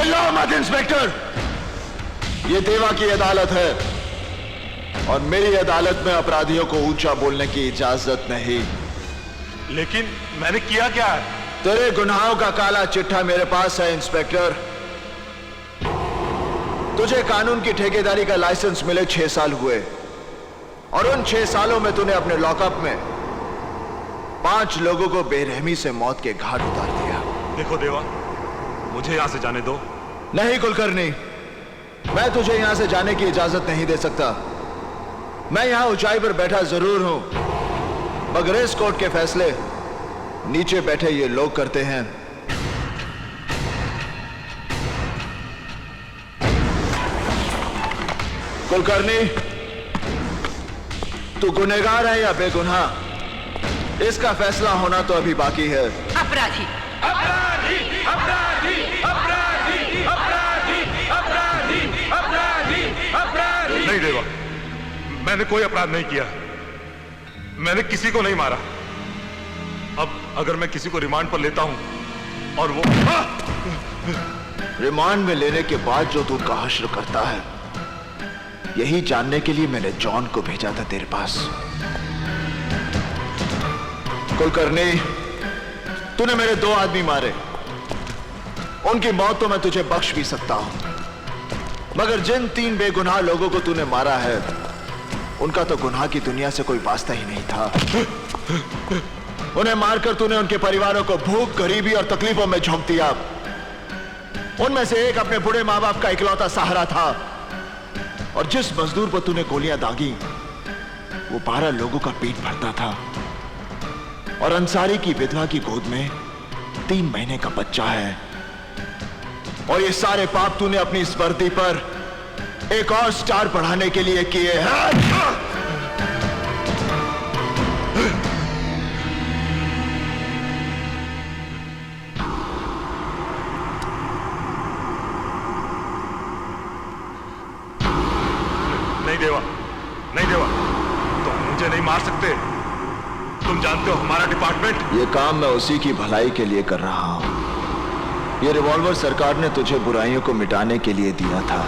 चिल्लाओ मत इंस्पेक्टर, ये देवा की अदालत है और मेरी अदालत में अपराधियों को ऊंचा बोलने की इजाजत नहीं। लेकिन मैंने किया क्या है? तेरे गुनाहों का काला चिट्ठा मेरे पास है इंस्पेक्टर। तुझे कानून की ठेकेदारी का लाइसेंस मिले 6 साल हुए और उन 6 सालों में तूने अपने लॉकअप में 5 लोगों को बेरहमी से मौत के घाट उतार दिया। देखो देवा, मुझे यहां से जाने दो। नहीं कुलकर्णी, मैं तुझे यहां से जाने की इजाजत नहीं दे सकता। मैं यहां ऊंचाई पर बैठा जरूर हूं, मगर इस कोर्ट के फैसले नीचे बैठे ये लोग करते हैं। कुलकर्णी, तू गुनहगार है या बेगुनाह, इसका फैसला होना तो अभी बाकी है। अपराधी अपराधी अपराधी अपराधी अपराधी अपराधी अपराधी अपराधी। नहीं देवा, मैंने कोई अपराध नहीं किया, मैंने किसी को नहीं मारा। अब अगर मैं किसी को रिमांड पर लेता हूं और वो रिमांड में लेने के बाद जो तू का हश्र करता है, यही जानने के लिए मैंने जॉन को भेजा था तेरे पास। कुलकर्णी, तूने मेरे 2 आदमी मारे, उनकी मौत तो मैं तुझे बख्श भी सकता हूं, मगर जिन 3 बेगुनाह लोगों को तूने मारा है, उनका तो गुनाह की दुनिया से कोई वास्ता ही नहीं था। उन्हें मारकर तूने उनके परिवारों को भूख, गरीबी और तकलीफों में झोंक दिया। उनमें से एक अपने बूढ़े मां बाप का इकलौता सहारा था और जिस मजदूर पर तूने गोलियां दागी, वो 12 लोगों का पेट भरता था और अंसारी की विधवा की गोद में 3 महीने का बच्चा है। और ये सारे पाप तूने अपनी इस वर्दी पर एक और स्टार बढ़ाने के लिए किए हैं। नहीं देवा, नहीं देवा, तुम मुझे नहीं मार सकते। तुम जानते हो हमारा डिपार्टमेंट। ये काम मैं उसी की भलाई के लिए कर रहा हूं। ये रिवॉल्वर सरकार ने तुझे बुराइयों को मिटाने के लिए दिया था,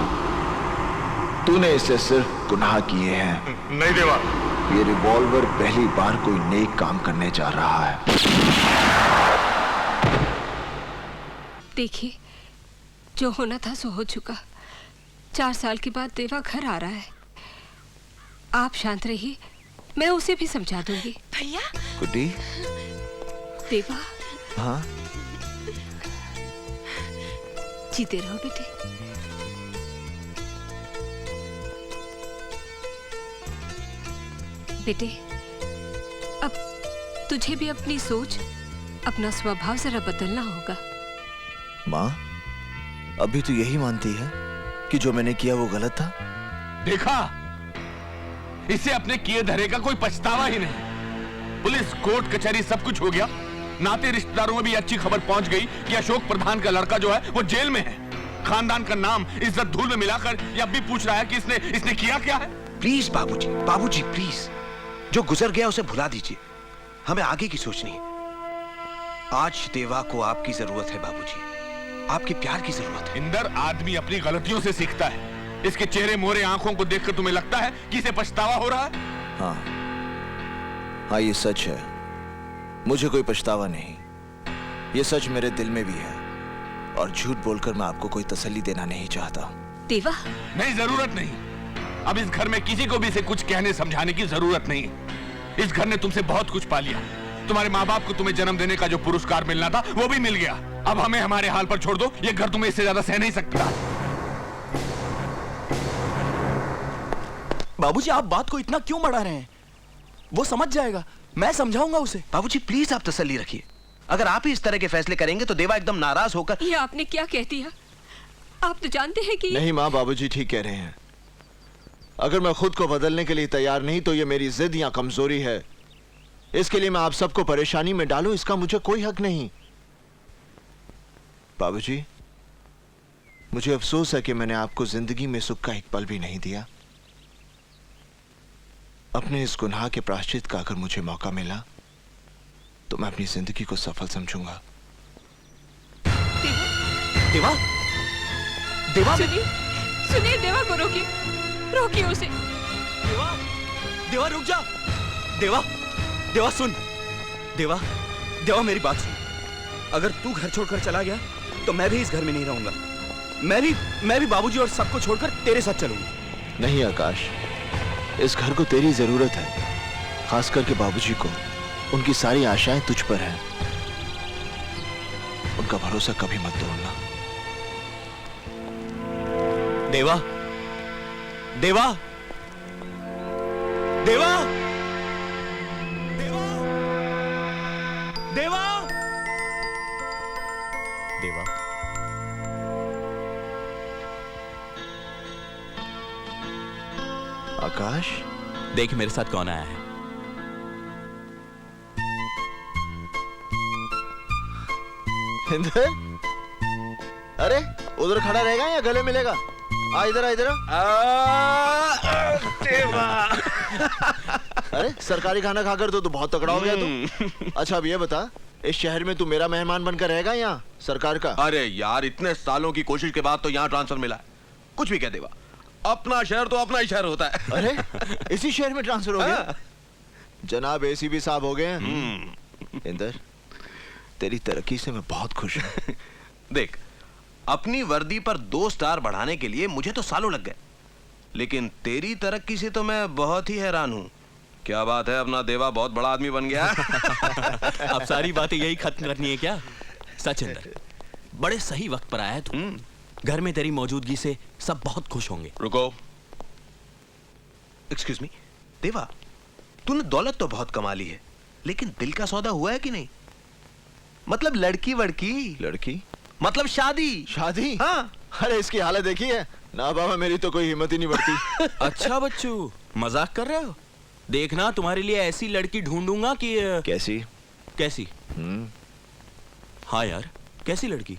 तूने इससे सिर्फ गुनाह किए हैं। नहीं देवा, ये रिवॉल्वर पहली बार कोई नेक काम करने जा रहा है। देखिए, जो होना था सो हो चुका। 4 साल के बाद देवा घर आ रहा है। आप शांत रहिए, मैं उसे भी समझा दूंगी। भैया। गुड्डी। देवा। हाँ? जीते रहो बेटे। बेटे, अब तुझे भी अपनी सोच, अपना स्वभाव जरा बदलना होगा। माँ, अभी तो यही मानती है कि जो मैंने किया वो गलत था? देखा, इसे अपने किए धरे का कोई पछतावा ही नहीं। पुलिस, कोर्ट कचहरी सब कुछ हो गया, नाते रिश्तेदारों में भी अच्छी खबर पहुंच गई कि अशोक प्रधान का लड़का जो है वो जेल में है। खानदान का नाम, इज्जत धूल में मिलाकर ये अब भी पूछ रहा है कि इसने किया क्या है। प्लीज बाबूजी, बाबूजी प्लीज, जो गुजर गया उसे भुला दीजिए, हमें आगे की सोचनी है। आज देवा को आपकी जरूरत है बाबूजी, आपके प्यार की जरूरत है। इंदर, आदमी अपनी गलतियों से सीखता है। इसके चेहरे मोहरे आंखों को देखकर तुम्हें लगता है कि इसे पछतावा हो रहा है? हाँ, ये सच है, मुझे कोई पछतावा नहीं। ये सच मेरे दिल में भी है और झूठ बोलकर मैं आपको कोई तसल्ली देना नहीं चाहता। देवा, नहीं, जरूरत नहीं। अब इस घर में किसी को भी इसे कुछ कहने समझाने की जरूरत नहीं है। इस घर ने तुमसे बहुत कुछ पा लिया। तुम्हारे माँ बाप को तुम्हें जन्म देने का जो पुरस्कार मिलना था वो भी मिल गया। अब हमें हमारे हाल पर छोड़ दो, ये घर तुम्हें इससे ज्यादा सह नहीं सकता। बाबूजी, आप बात को इतना क्यों बढ़ा रहे हैं? वो समझ जाएगा, मैं समझाऊंगा उसे। बाबूजी प्लीज आप तसल्ली रखिए, अगर आप ही इस तरह के फैसले करेंगे तो देवा एकदम नाराज होकर। ये आपने क्या कह दिया? आप तो जानते हैं कि नहीं माँ, बाबूजी ठीक कह रहे हैं। अगर मैं खुद को बदलने के लिए तैयार नहीं तो ये मेरी जिद या कमजोरी है। इसके लिए मैं आप सबको परेशानी में डालूं, इसका मुझे कोई हक नहीं। बाबूजी, मुझे अफसोस है कि मैंने आपको जिंदगी में सुख का एक पल भी नहीं दिया। अपने इस गुनाह के प्रायश्चित का अगर मुझे मौका मिला तो मैं अपनी जिंदगी को सफल समझूंगा। देवा, देवा सुनिए सुनिए, देवा को रोकिए, रोकिए उसे। देवा, देवा रुक जा। देवा, देवा सुन। देवा, देवा मेरी बात सुन। अगर तू घर छोड़कर चला गया तो मैं भी इस घर में नहीं रहूंगा। मैं भी बाबूजी और सबको छोड़कर तेरे साथ चलूंगा। नहीं आकाश, इस घर को तेरी जरूरत है, खास करके बाबूजी को। उनकी सारी आशाएं तुझ पर हैं। उनका भरोसा कभी मत तोड़ना। देवा, देवा, देवा, देवा, देवा, देवा। आकाश, देख मेरे साथ कौन आया है। इंदर, अरे उधर खड़ा रहेगा या गले मिलेगा? आ इधर, आ इधर। अरे सरकारी खाना खाकर तो तू बहुत तगड़ा हो गया तू। अच्छा अब ये बता, इस शहर में तू मेरा मेहमान बनकर रहेगा यहाँ सरकार का? अरे यार, इतने सालों की कोशिश के बाद तो यहाँ ट्रांसफर मिला है। कुछ भी कह देवा, अपना शहर तो अपना ही शहर होता है। अरे इसी शहर में ट्रांसफर हो गया? जनाब एसीपी साहब हो गए हैं। इंदर, तेरी तरक्की से मैं बहुत खुश हूँ। देख, अपनी वर्दी पर 2 स्टार बढ़ाने के लिए मुझे तो सालों लग गए, लेकिन तेरी तरक्की से तो मैं बहुत ही हैरान हूँ। क्या बात है, अपना देवा बहुत बड़ा आदमी बन गया। अब सारी बातें यही खत्म करनी है क्या? सचिंदर, बड़े सही वक्त पर आया है तू। घर में तेरी मौजूदगी से सब बहुत खुश होंगे। रुको, एक्सक्यूज मी। देवा, तूने दौलत तो बहुत कमा ली है, लेकिन दिल का सौदा हुआ है कि नहीं? मतलब लड़की वड़की, लड़की मतलब शादी। शादी? हाँ। अरे इसकी हालत देखी है ना बाबा, मेरी तो कोई हिम्मत ही नहीं बढ़ती। अच्छा बच्चू, मजाक कर रहे हो? देखना, तुम्हारे लिए ऐसी लड़की ढूंढूंगा कि कैसी? कैसी? हाँ यार, कैसी लड़की?